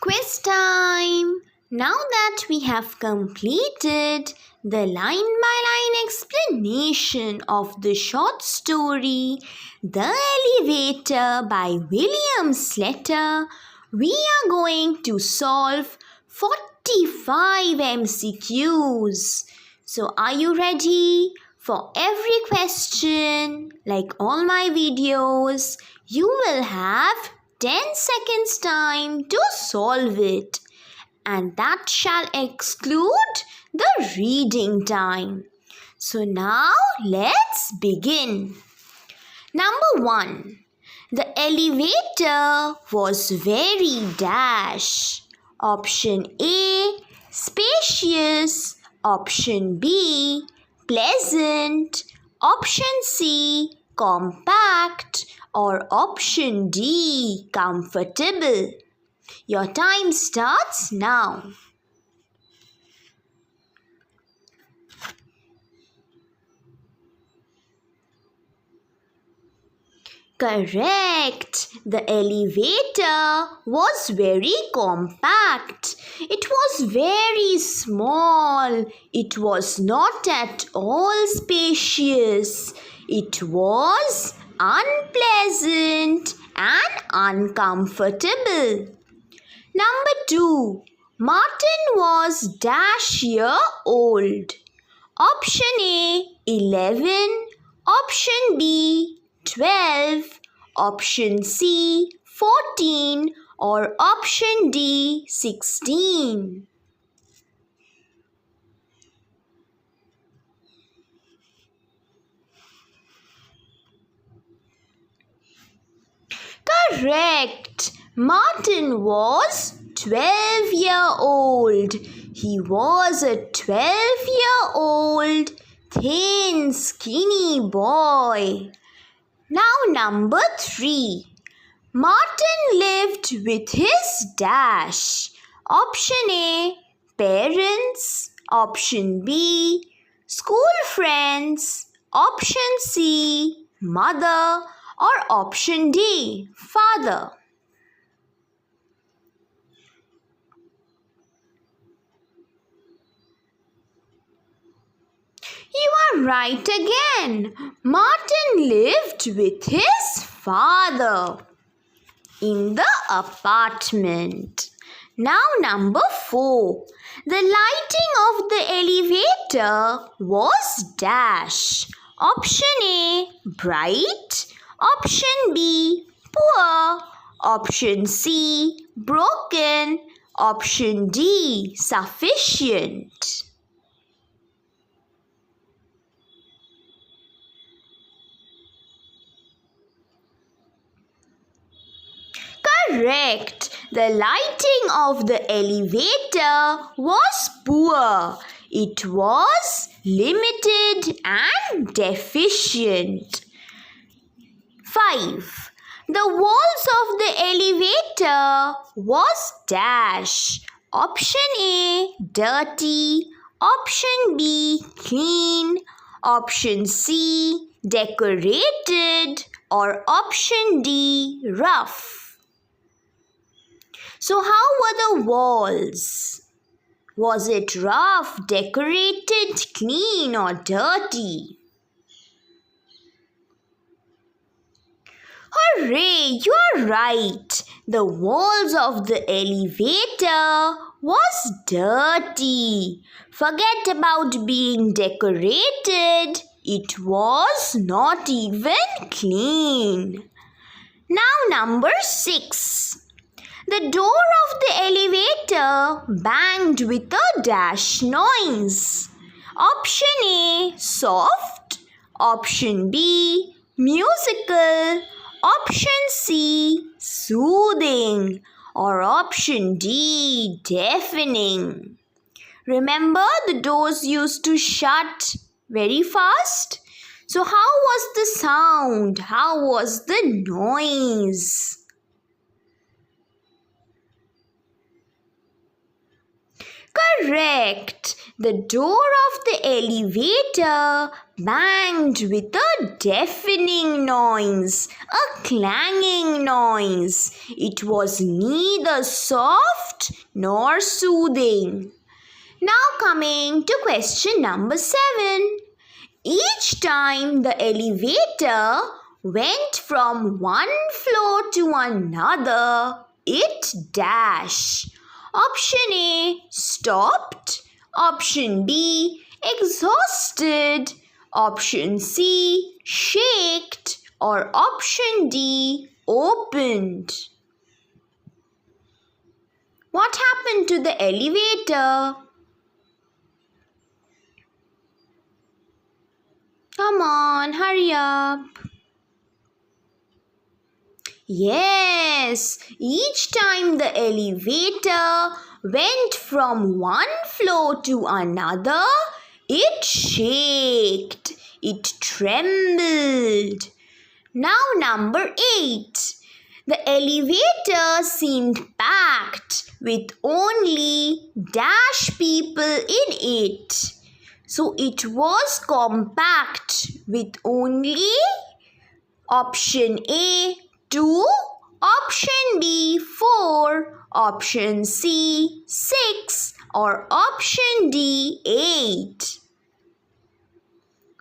Quiz time! Now that we have completed the line-by-line explanation of the short story The Elevator by William Sleator, we are going to solve 45 MCQs. So are you ready? For every question, like all my videos, you will have 10 seconds time to solve it, and that shall exclude the reading time. So now let's begin. Number 1. The elevator was very dash. Option A, spacious. Option B, pleasant. Option C, compact. Or option D, comfortable. Your time starts now. Correct. The elevator was very compact. It was very small. It was not at all spacious. It was unpleasant and uncomfortable. Number 2. Martin was dash year old. Option A, 11. Option B, 12. Option C, 14. Or option D, 16. Correct. Martin was 12-year-old. He was a 12-year-old, thin, skinny boy. Now number 3. Martin lived with his dash. Option A, parents. Option B, school friends. Option C, mother. Or option D, father. You are right again. Martin lived with his father in the apartment. Now number 4. The lighting of the elevator was dash. Option A, bright. Option B, poor. Option C, broken. Option D, sufficient. Correct. The lighting of the elevator was poor. It was limited and deficient. 5. The walls of the elevator was dash. Option A, dirty. Option B, clean. Option C, decorated. Or option D, rough. So how were the walls? Was it rough, decorated, clean, or dirty? Hooray! You are right. The walls of the elevator was dirty. Forget about being decorated. It was not even clean. Now number 6. The door of the elevator banged with a dash noise. Option A, soft. Option B, musical. Option C, soothing. Or option D, deafening. Remember, the doors used to shut very fast? So how was the sound? How was the noise? Correct. The door of the elevator banged with a deafening noise, a clanging noise. It was neither soft nor soothing. Now coming to question number 7. Each time the elevator went from one floor to another, it dashed. Option A, stopped. Option B, exhausted. Option C, shaked. Or option D, opened. What happened to the elevator? Come on, hurry up. Yes, each time the elevator went from one floor to another, it shaked, it trembled. Now number 8. The elevator seemed packed with only dash people in it. So it was compact with only option A 2, option B 4, option C 6 or option D 8.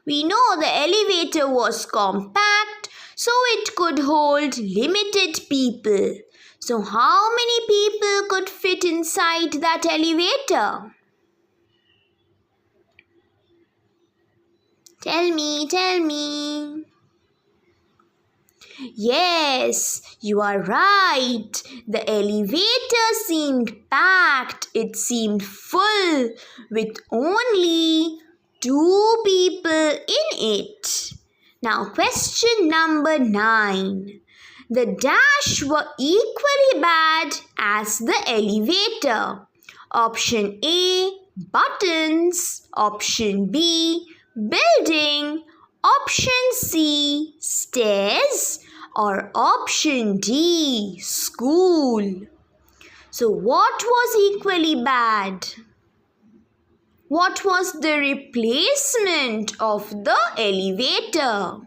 We know the elevator was compact, so it could hold limited people. So how many people could fit inside that elevator? Tell me. Yes, you are right. The elevator seemed packed. It seemed full with only 2 people in it. Now question number 9. The dash were equally bad as the elevator. Option A, buttons. Option B, building. Option C, stairs. Or option D, school. So what was equally bad? What was the replacement of the elevator?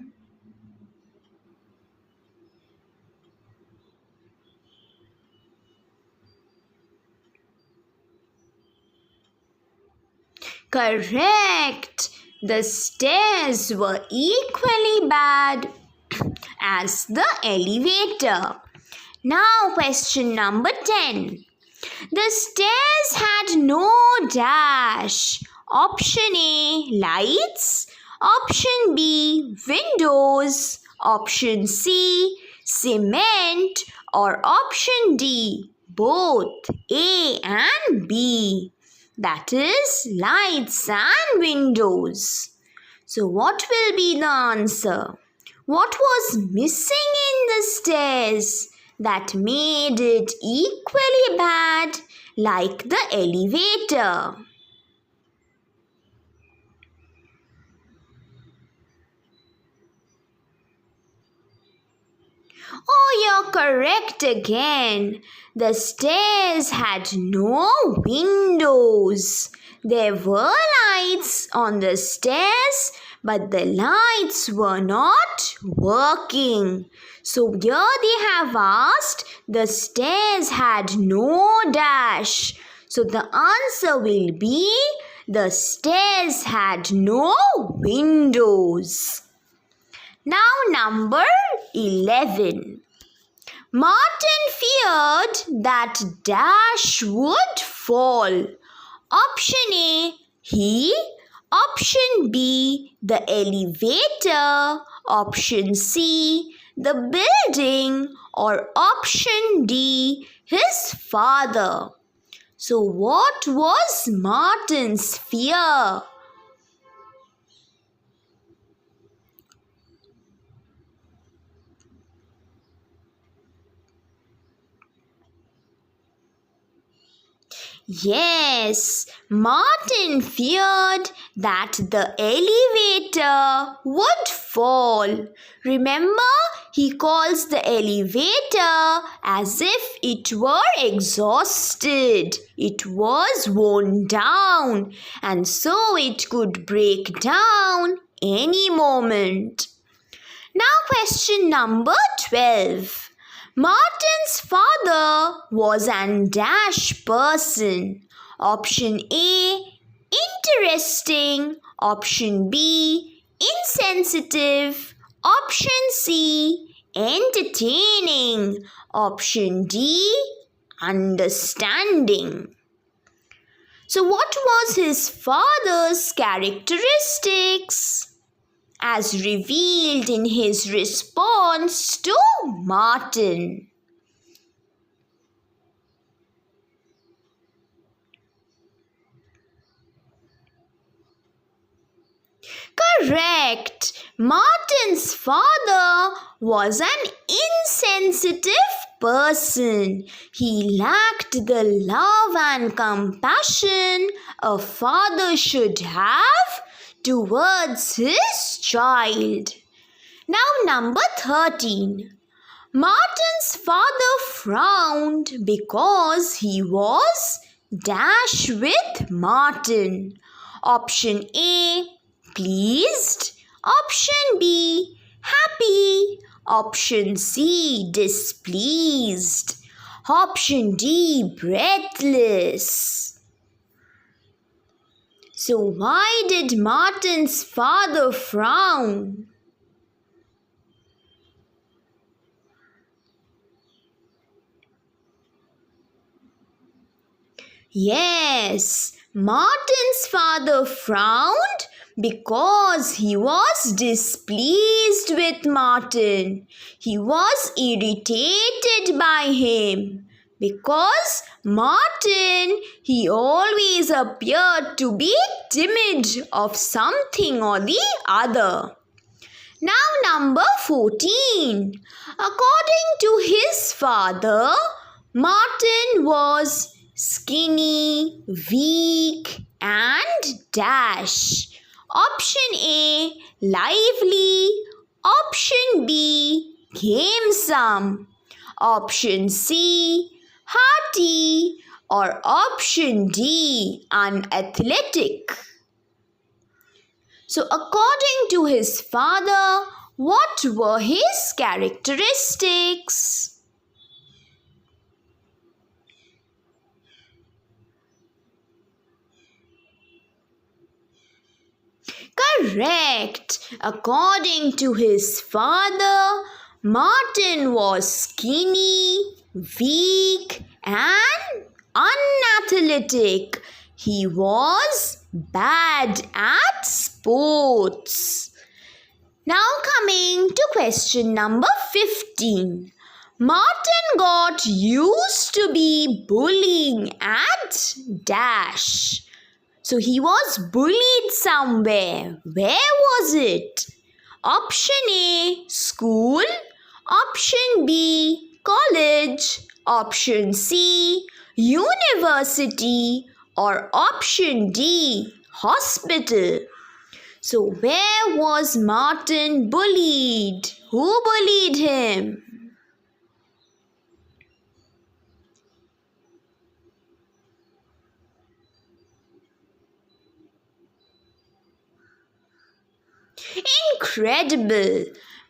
Correct. The stairs were equally bad as the elevator. Now question number 10. The stairs had no dash. Option A, lights. Option B, windows. Option C, cement. Or option D, both A and B. That is lights and windows. So what will be the answer? What was missing in the stairs that made it equally bad like the elevator? Oh, you're correct again. The stairs had no windows. There were lights on the stairs, but the lights were not working. So here they have asked, the stairs had no dash. So the answer will be, the stairs had no windows. Now number 11. Martin feared that dash would fall. Option A, he. Option B, the elevator. Option C, the building. Or option D, his father. So what was Martin's fear? Yes, Martin feared that the elevator would fall. Remember, he calls the elevator as if it were exhausted. It was worn down, and so it could break down any moment. Now, question number 12. Martin's father was an dash person. Option A, interesting. Option B, insensitive. Option C, entertaining. Option D, understanding. So, what was his father's characteristics? As revealed in his response to Martin. Correct. Martin's father was an insensitive person. He lacked the love and compassion a father should have towards his child. Now, number 13. Martin's father frowned because he was dash with Martin. Option A, pleased. Option B, happy. Option C, displeased. Option D, breathless. So why did Martin's father frown? Yes, Martin's father frowned because he was displeased with Martin. He was irritated by him. Because Martin, he always appeared to be timid of something or the other. Now, number 14. According to his father, Martin was skinny, weak, and dash. Option A, lively. Option B, gamesome. Option C, hearty, or option D, unathletic. So according to his father, what were his characteristics? Correct. According to his father, Martin was skinny, weak, and unathletic. He was bad at sports. Now coming to question number 15. Martin got used to be bullying at dash. So he was bullied somewhere. Where was it? Option A, school. Option B, college. Option C, university. Or option D, hospital. So where was Martin bullied? Who bullied him? Incredible!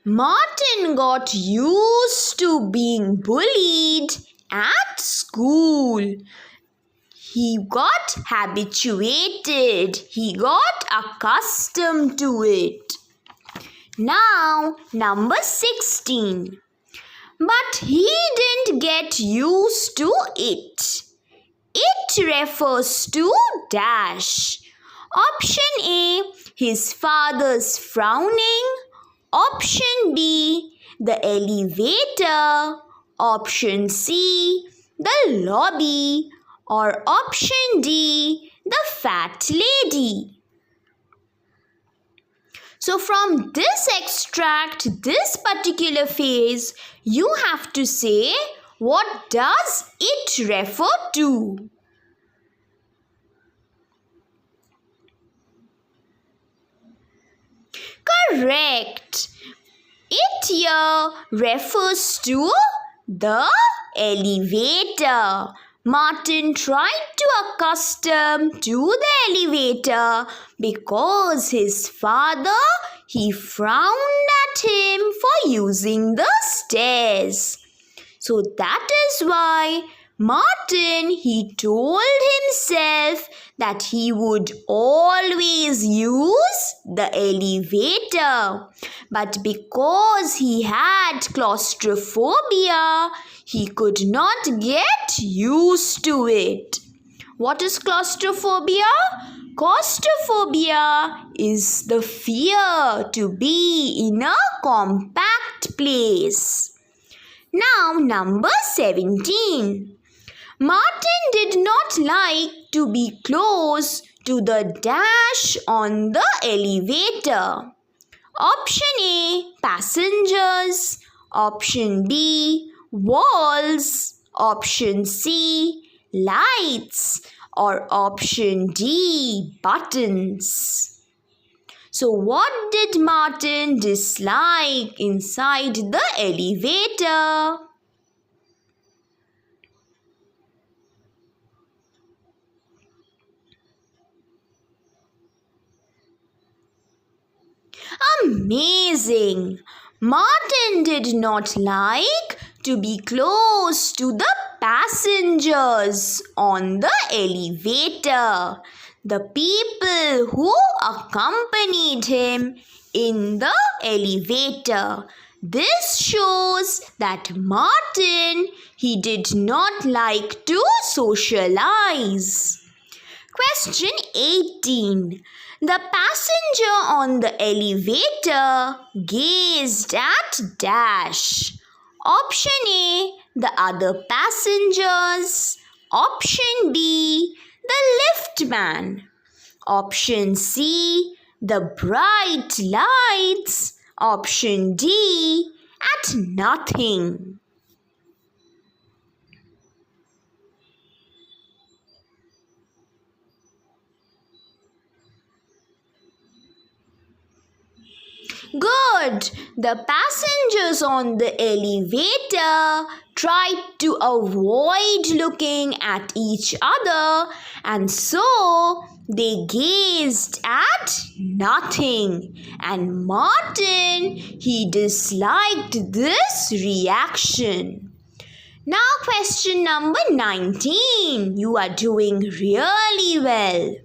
Martin got used to being bullied at school. He got habituated. He got accustomed to it. Now, number 16. But he didn't get used to it. It refers to dash. Option A, his father's frowning. Option B, the elevator. Option C, the lobby. Or option D, the fat lady. So from this extract, this particular phrase, you have to say, what does it refer to? Correct. It here refers to the elevator. Martin tried to accustom to the elevator because his father, he frowned at him for using the stairs. So that is why Martin, he told himself that he would always use the elevator. But because he had claustrophobia, he could not get used to it. What is claustrophobia? Claustrophobia is the fear to be in a compact place. Now, number 17. Martin did not like to be close to the dash on the elevator. Option A, passengers. Option B, walls. Option C, lights. Or option D, buttons. So what did Martin dislike inside the elevator? Amazing! Martin did not like to be close to the passengers on the elevator. The people who accompanied him in the elevator. This shows that Martin, he did not like to socialize. Question 18. The passenger on the elevator gazed at dash. Option A, the other passengers. Option B, the liftman. Option C, the bright lights. Option D, at nothing. Good! The passengers on the elevator tried to avoid looking at each other, and so they gazed at nothing. And Martin, he disliked this reaction. Now question number 19. You are doing really well.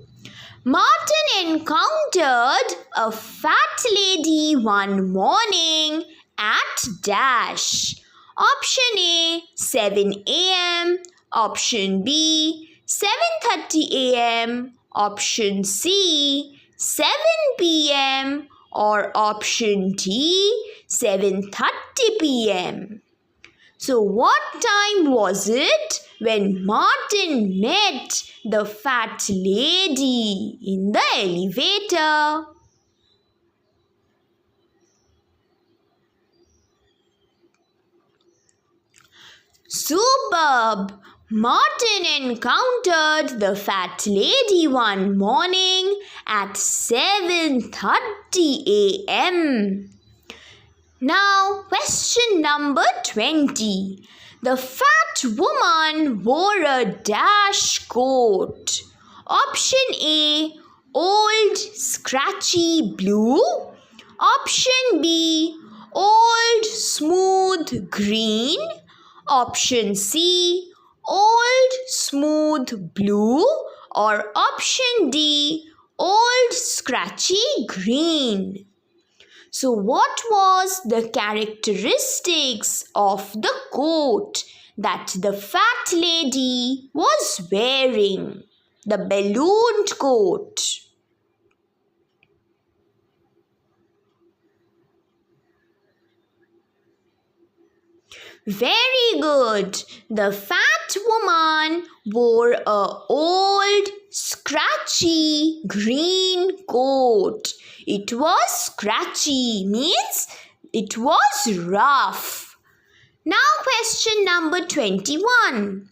Martin encountered a fat lady one morning at dash. Option A, 7 a.m. Option B, 7:30 a.m. Option C, 7 p.m. Or option D, 7:30 p.m. So what time was it when Martin met the fat lady in the elevator? Superb! Martin encountered the fat lady one morning at 7:30 a.m. Now, question number 20. The fat woman wore a dash coat. Option A, old scratchy blue. Option B, old smooth green. Option C, old smooth blue. Or option D, old scratchy green. So what was the characteristics of the coat that the fat lady was wearing? The ballooned coat. Very good. The fat woman wore a old scratchy green coat. It was scratchy, means it was rough. Now question number 21.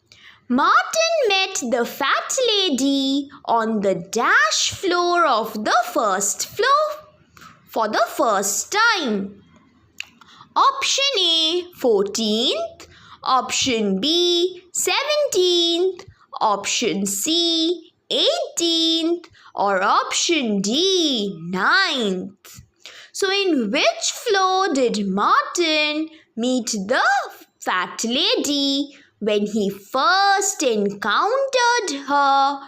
Martin met the fat lady on the dash floor of the first for the first time? Option A 14th, option B 17th, option C 18th, or option D 9th. So in which floor did Martin meet the fat lady when he first encountered her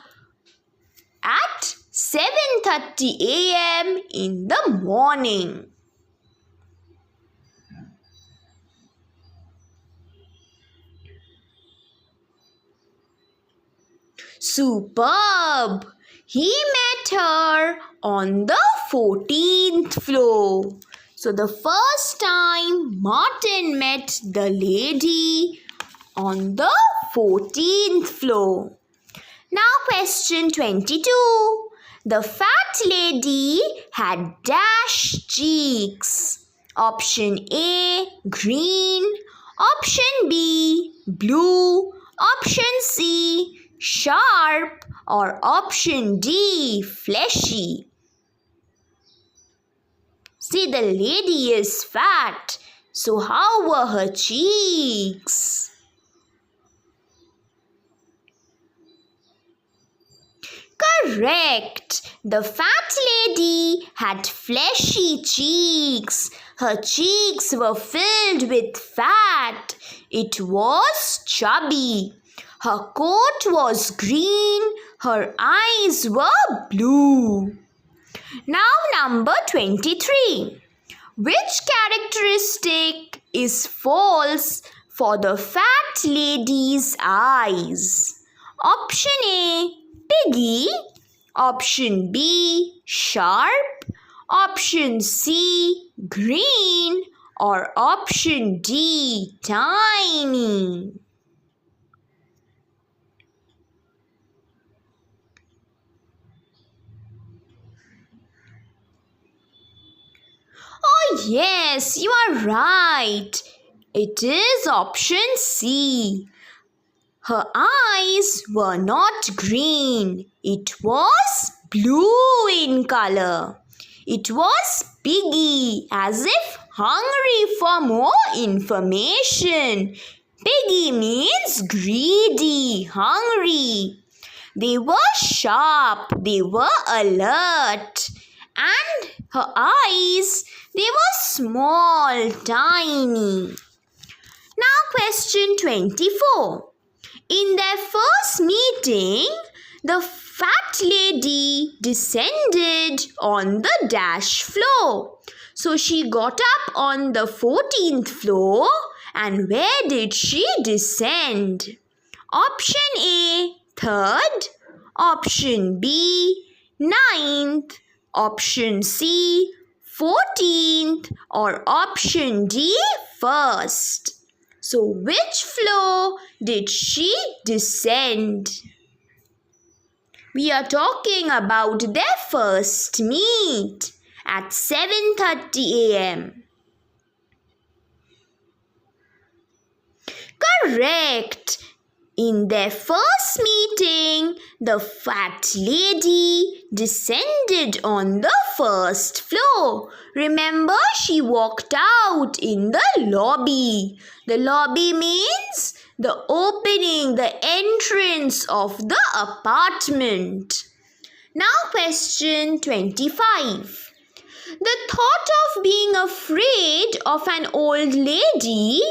at 7:30 a.m. in the morning? Superb! He met her on the 14th floor. So the first time Martin met the lady on the 14th floor. Now question 22. The fat lady had dash cheeks. Option A, green. Option B, blue. Option C, sharp. Or option D, fleshy. See, the lady is fat. So how were her cheeks? Correct. The fat lady had fleshy cheeks. Her cheeks were filled with fat. It was chubby. Her coat was green. Her eyes were blue. Now number 23. Which characteristic is false for the fat lady's eyes? Option A, piggy. Option B, sharp. Option C, green. Or option D, tiny. Oh yes, you are right. It is option C. Her eyes were not green. It was blue in color. It was piggy, as if hungry for more information. Piggy means greedy, hungry. They were sharp. They were alert. And her eyes, they were small, tiny. Now question 24. In their first meeting, the fat lady descended on the dash floor. So she got up on the 14th floor. And where did she descend? Option A, 3rd. Option B, 9th. Option C, 14th. Or option D, 1st. So which floor did she descend? We are talking about their first meet at 7:30 a.m. Correct. In their first meeting, the fat lady descended on the 1st floor. Remember, she walked out in the lobby. The lobby means the opening, the entrance of the apartment. Now question 25. The thought of being afraid of an old lady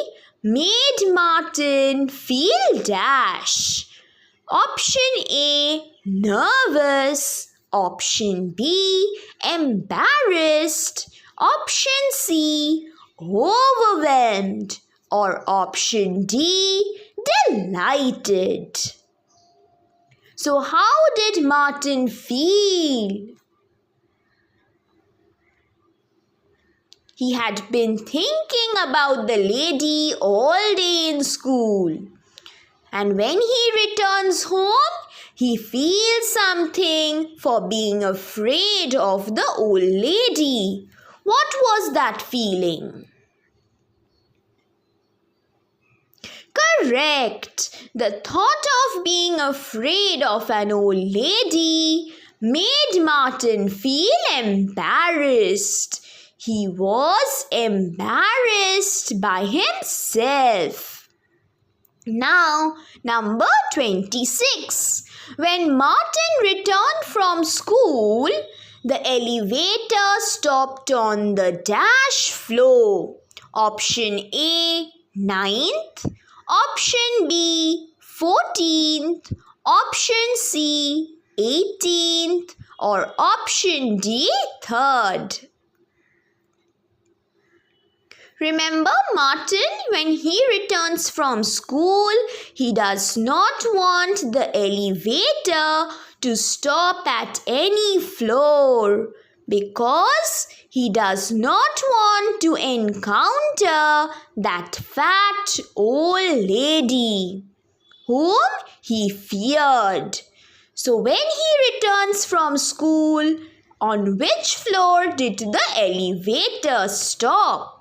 made Martin feel dash. Option A, nervous. Option B, embarrassed. Option C, overwhelmed. Or option D, delighted. So how did Martin feel? He had been thinking about the lady all day in school. And when he returns home, he feels something for being afraid of the old lady. What was that feeling? Correct. The thought of being afraid of an old lady made Martin feel embarrassed. He was embarrassed by himself. Now, number 26. When Martin returned from school, the elevator stopped on the dash floor. Option A, 9th. Option B, 14th. Option C, 18th. Or option D, 3rd. Remember Martin, when he returns from school, he does not want the elevator to stop at any floor because he does not want to encounter that fat old lady whom he feared. So when he returns from school, on which floor did the elevator stop?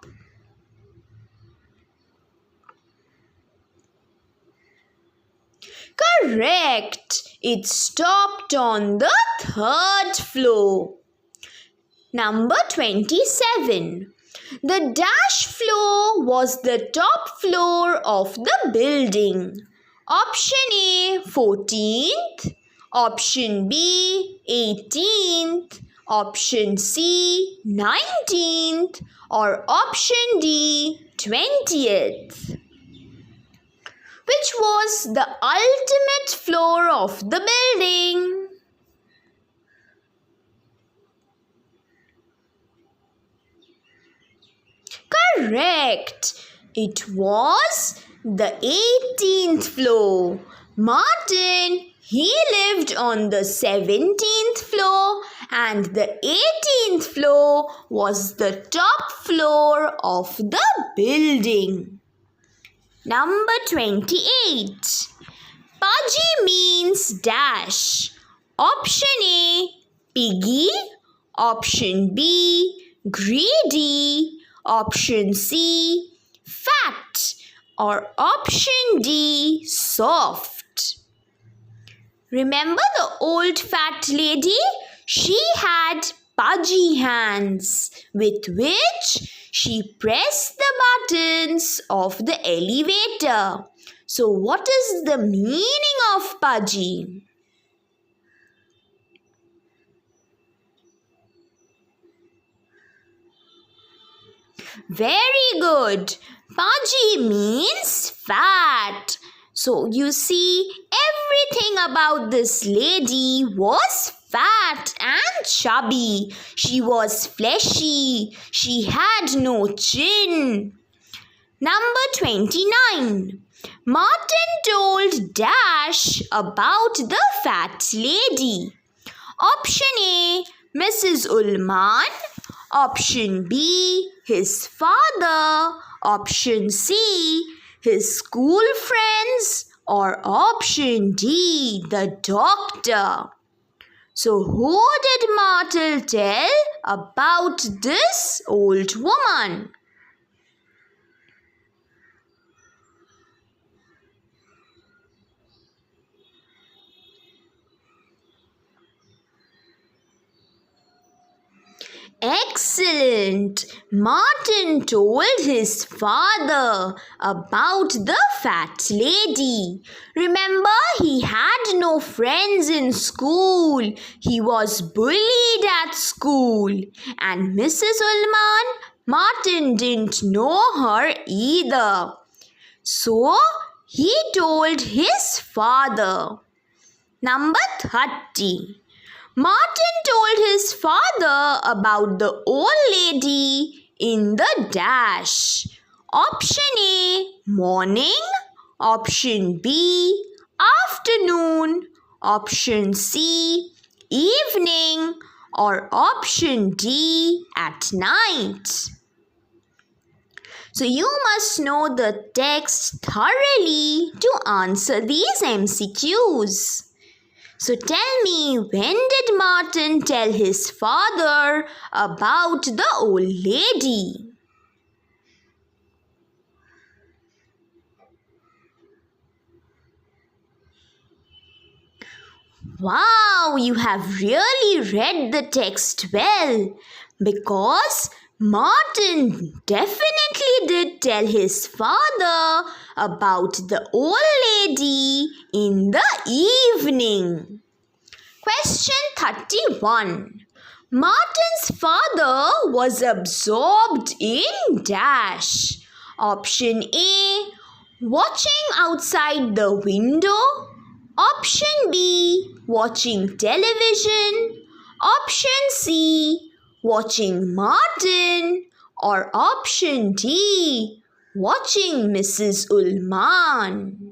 Correct. It stopped on the 3rd floor. Number 27. The dash floor was the top floor of the building. Option A, 14th. Option B, 18th. Option C, 19th. Or option D, 20th. Which was the ultimate floor of the building? Correct. It was the 18th floor. Martin, he lived on the 17th floor and the 18th floor was the top floor of the building. Number 28. Pudgy means dash. Option A, piggy. Option B, greedy. Option C, fat. Or option D, soft. Remember the old fat lady? She had pudgy hands with which she pressed the buttons of the elevator. So what is the meaning of pudgy? Very good. Pudgy means fat. So you see, everything about this lady was fat and chubby. She was fleshy. She had no chin. Number 29. Martin told Dash about the fat lady. Option A, Mrs. Ullman. Option B, his father. Option C, his school friends. Or option D, the doctor. So who did Martin tell about this old woman? Excellent! Martin told his father about the fat lady. Remember, he had no friends in school. He was bullied at school. And Mrs. Ullman, Martin didn't know her either. So, he told his father. Number 30. Martin told his father about the old lady in the dash. Option A, morning. Option B, afternoon. Option C, evening. Or option D, at night. So you must know the text thoroughly to answer these MCQs. So tell me, when did Martin tell his father about the old lady? Wow, you have really read the text well, because Martin definitely did tell his father about the old lady in the evening. Question 31. Martin's father was absorbed in dash. Option A, watching outside the window. Option B, watching television. Option C, watching Martin. Or option D, watching Mrs. Ullman.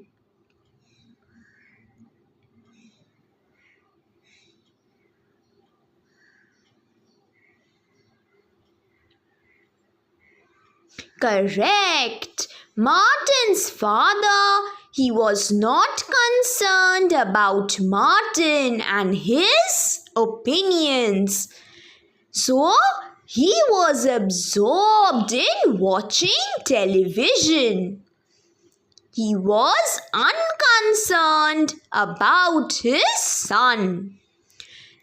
Correct. Martin's father, he was not concerned about Martin and his opinions. So, he was absorbed in watching television. He was unconcerned about his son.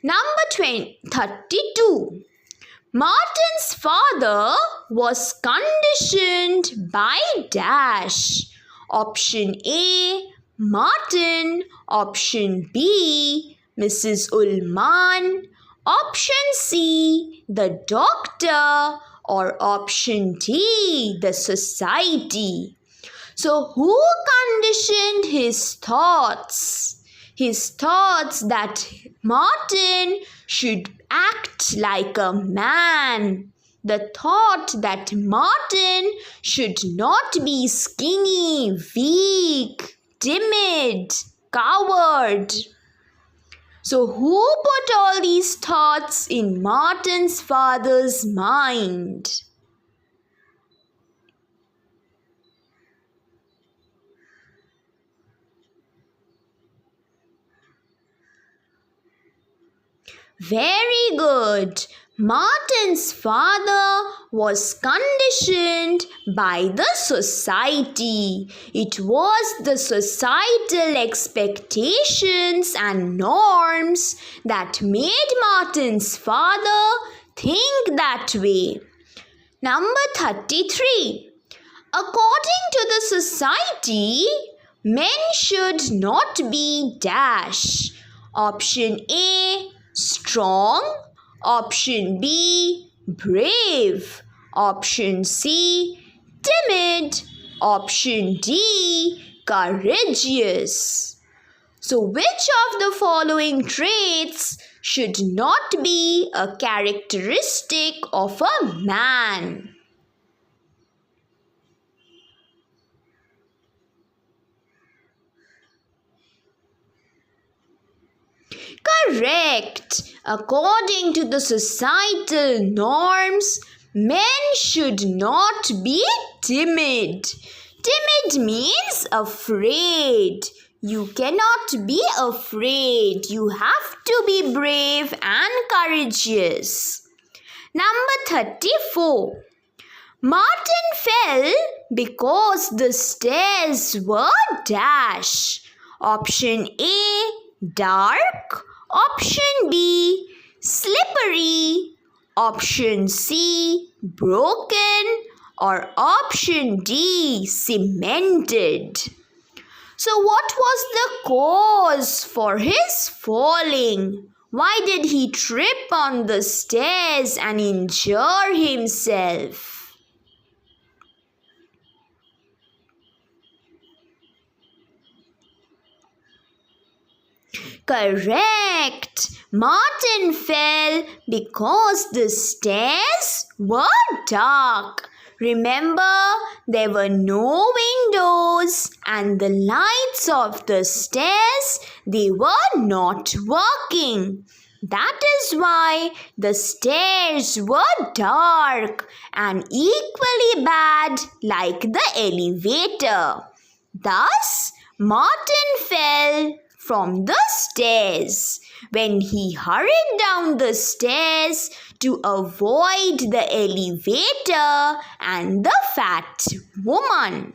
Number 32. Martin's father was conditioned by dash. Option A, Martin. Option B, Mrs. Ullman. Option C, the doctor. Or option D, the society. So who conditioned his thoughts? His thoughts that Martin should act like a man. The thought that Martin should not be skinny, weak, timid, coward. So who put all these thoughts in Martin's father's mind? Very good. Martin's father was conditioned by the society. It was the societal expectations and norms that made Martin's father think that way. Number 33. According to the society, men should not be dash. Option A, strong. Option B, brave. Option C, timid. Option D, courageous. So which of the following traits should not be a characteristic of a man? Correct. According to the societal norms, men should not be timid. Timid means afraid. You cannot be afraid. You have to be brave and courageous. Number 34. Martin fell because the stairs were dash. Option A, dark. Option B, slippery. Option C, broken. Or option D, cemented. So what was the cause for his falling? Why did he trip on the stairs and injure himself? Correct. Martin fell because the stairs were dark. Remember, there were no windows and the lights of the stairs, they were not working. That is why the stairs were dark and equally bad like the elevator. Thus, Martin fell from the stairs when he hurried down the stairs to avoid the elevator and the fat woman.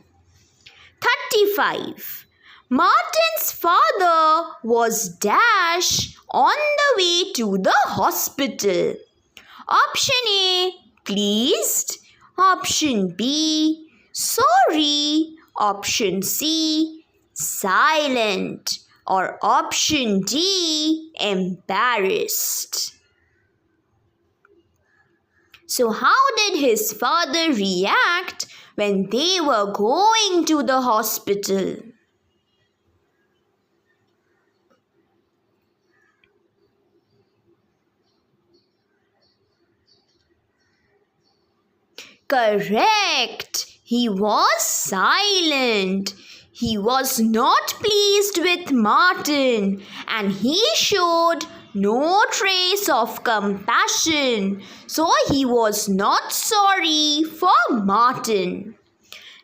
35. Martin's father was dash on the way to the hospital. Option A, pleased. Option B, sorry. Option C, silent. Or option D, embarrassed. So how did his father react when they were going to the hospital? Correct. He was silent. He was not pleased with Martin, and he showed no trace of compassion. So he was not sorry for Martin.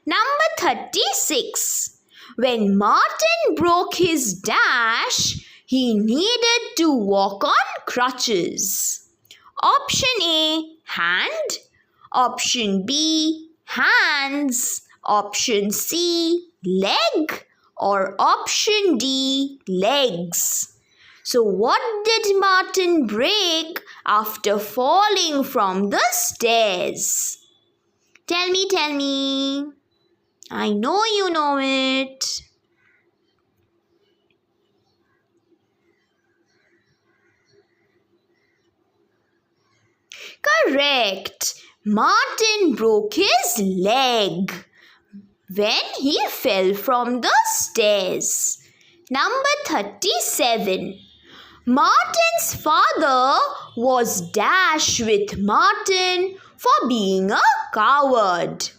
Number 36. When Martin broke his dash, he needed to walk on crutches. Option A, hand. Option B, hands. Option C, leg. Or option D, legs. So what did Martin break after falling from the stairs? Tell me. I know you know it. Correct. Martin broke his leg when he fell from the stairs. Number 37. Martin's father was dashed with Martin for being a coward.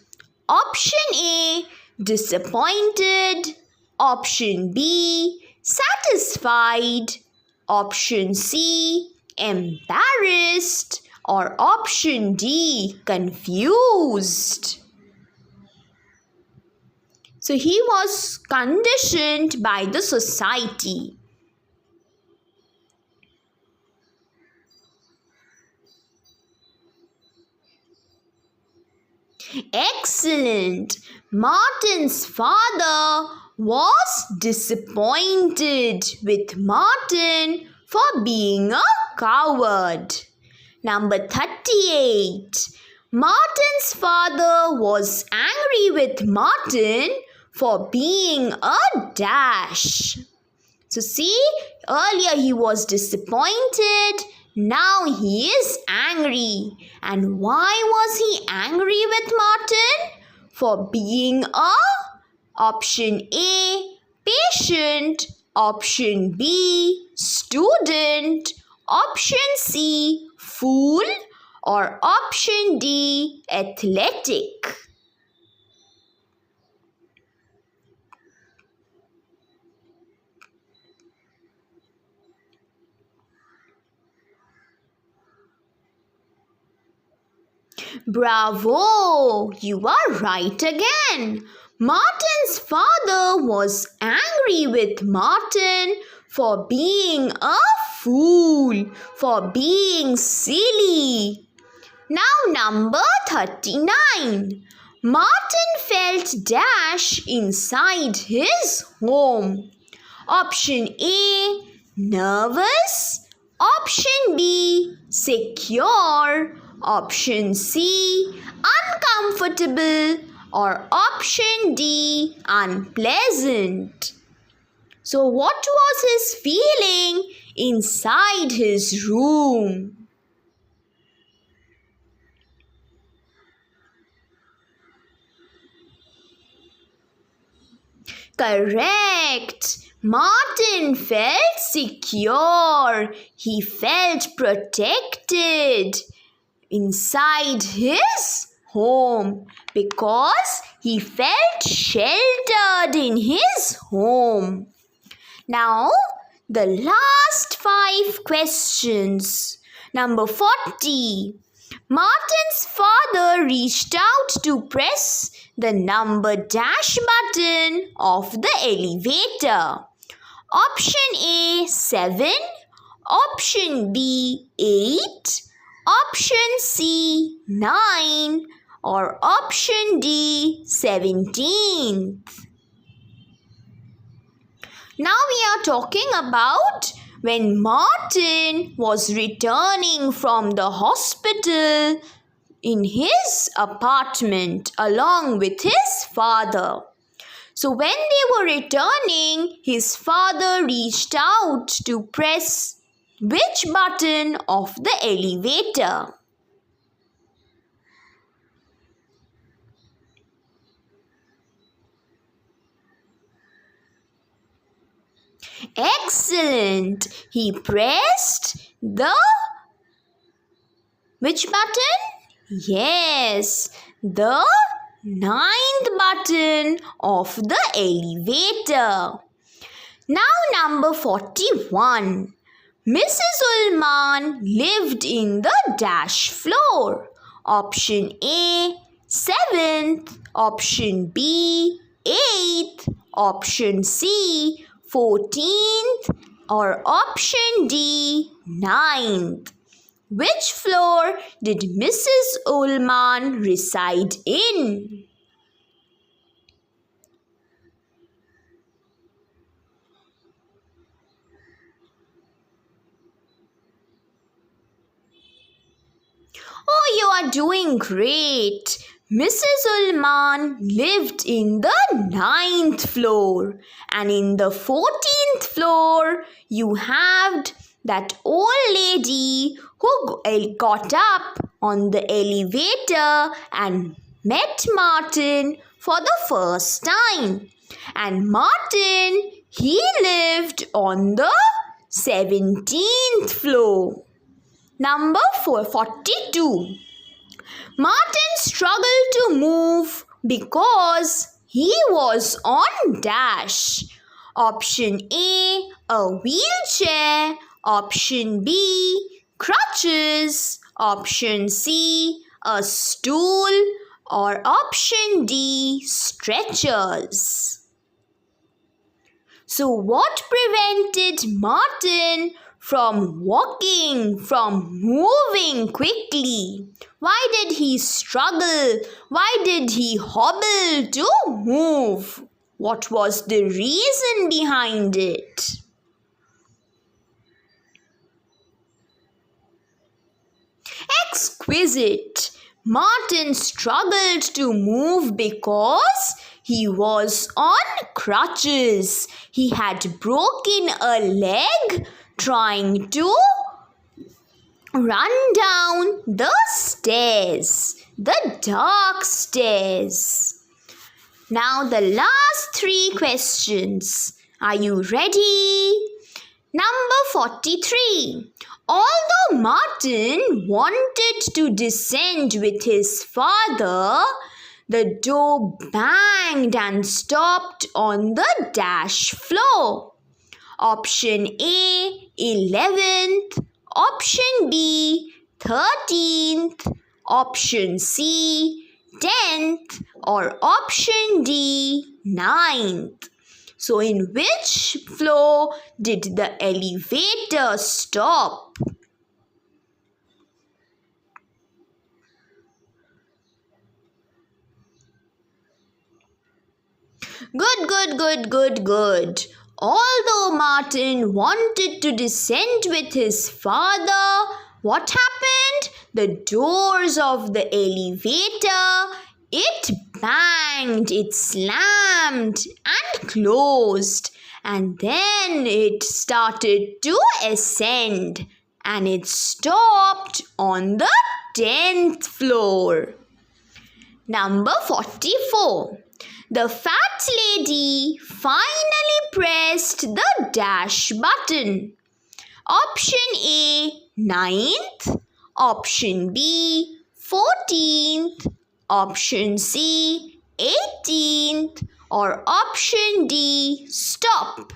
Option A, disappointed. Option B, satisfied. Option C, embarrassed. Or option D, confused. So he was conditioned by the society. Excellent. Martin's father was disappointed with Martin for being a coward. Number 38. Martin's father was angry with Martin for being a dash. So see, earlier he was disappointed. Now he is angry. And why was he angry with Martin? For being a option A, patient. Option B, student. Option C, fool. Or option D, athletic. Bravo! You are right again. Martin's father was angry with Martin for being a fool, for being silly. Now number 39. Martin felt dash inside his home. Option A, nervous. Option B, secure. Option C, uncomfortable. Or option D, unpleasant. So what was his feeling inside his room? Correct. Martin felt secure. He felt protected inside his home because he felt sheltered in his home. Now, the last 5 questions. Number 40. Martin's father reached out to press the number dash button of the elevator. Option A, 7. Option B, 8. Option C, 9. Or option D, 17th. Now we are talking about when Martin was returning from the hospital in his apartment along with his father. So when they were returning, his father reached out to press which button of the elevator? Excellent! He pressed the which button? Yes, the 9th button of the elevator. Now number 41. Mrs. Ullman lived in the dash floor. Option A, 7th. Option B, 8th. Option C, 14th. Or option D, 9th. Which floor did Mrs. Ullman reside in? Oh, you are doing great. Mrs. Ullman lived in the 9th floor, and in the 14th floor you have that old lady who got up on the elevator and met Martin for the first time. And Martin, he lived on the 17th floor. Number 42. Martin struggled to move because he was on dash. Option A wheelchair. Option B, crutches. Option C, a stool. Or option D, stretchers. So what prevented Martin from walking, from moving quickly? Why did he struggle? Why did he hobble to move? What was the reason behind it? Exquisite! Martin struggled to move because he was on crutches. He had broken a leg trying to run down the stairs, the dark stairs. Now the last 3 questions. Are you ready? Number 43. Although Martin wanted to descend with his father, the door banged and stopped on the dash floor. Option A, 11th. Option B, 13th. Option C, 10th. Or option D, 9th. So in which floor did the elevator stop? Good. Although Martin wanted to descend with his father, what happened? The doors of the elevator, it banged, it slammed and closed, and then it started to ascend, and it stopped on the 10th floor. Number 44. The fat lady finally pressed the dash button. Option A, 9th. Option B, 14th. Option C, 18th. Or option D, stop.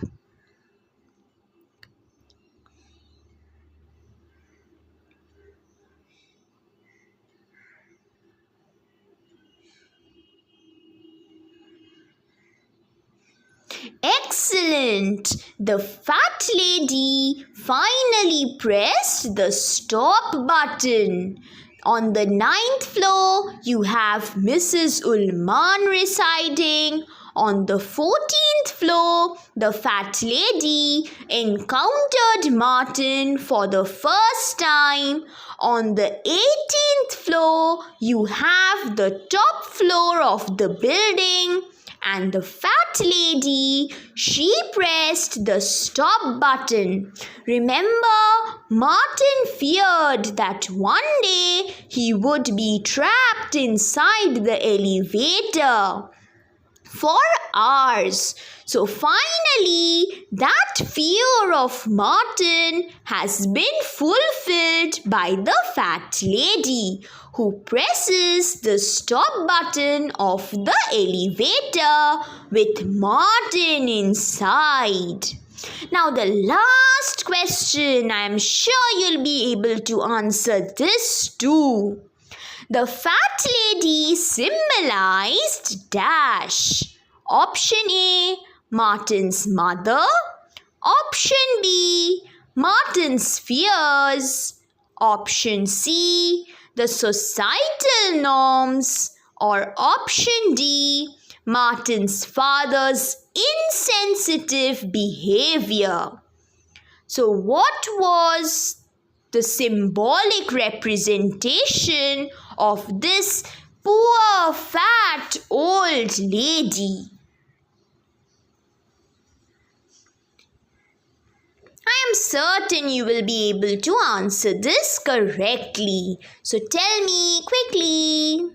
Excellent! The fat lady finally pressed the stop button. On the 9th floor, you have Mrs. Ullman residing. On the 14th floor, the fat lady encountered Martin for the first time. On the 18th floor, you have the top floor of the building. And the fat lady, she pressed the stop button. Remember, Martin feared that one day he would be trapped inside the elevator for hours. So finally, that fear of Martin has been fulfilled by the fat lady, who presses the stop button of the elevator with Martin inside. Now the last question, I am sure you'll be able to answer this too. The fat lady symbolized dash. Option A, Martin's mother. Option B, Martin's fears. Option C, the societal norms. Or option D, Martin's father's insensitive behavior. So what was the symbolic representation of this poor fat old lady? I am certain you will be able to answer this correctly. So tell me quickly.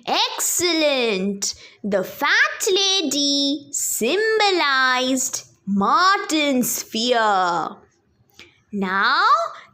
Excellent! The fat lady symbolized Martin's fear. Now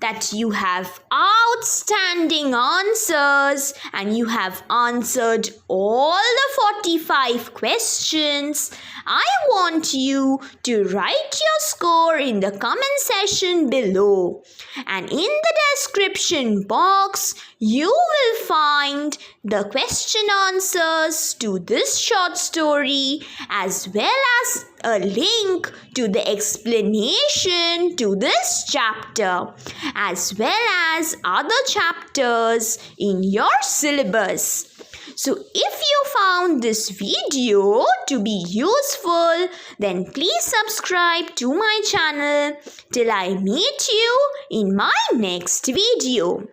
that you have outstanding answers and you have answered all the 45 questions, I want you to write your score in the comment section below. And in the description box, you will find the question answers to this short story as well as a link to the explanation to this chapter as well as other chapters in your syllabus. So if you found this video to be useful, then please subscribe to my channel till I meet you in my next video.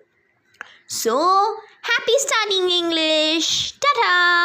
So, happy studying English! Ta-ta!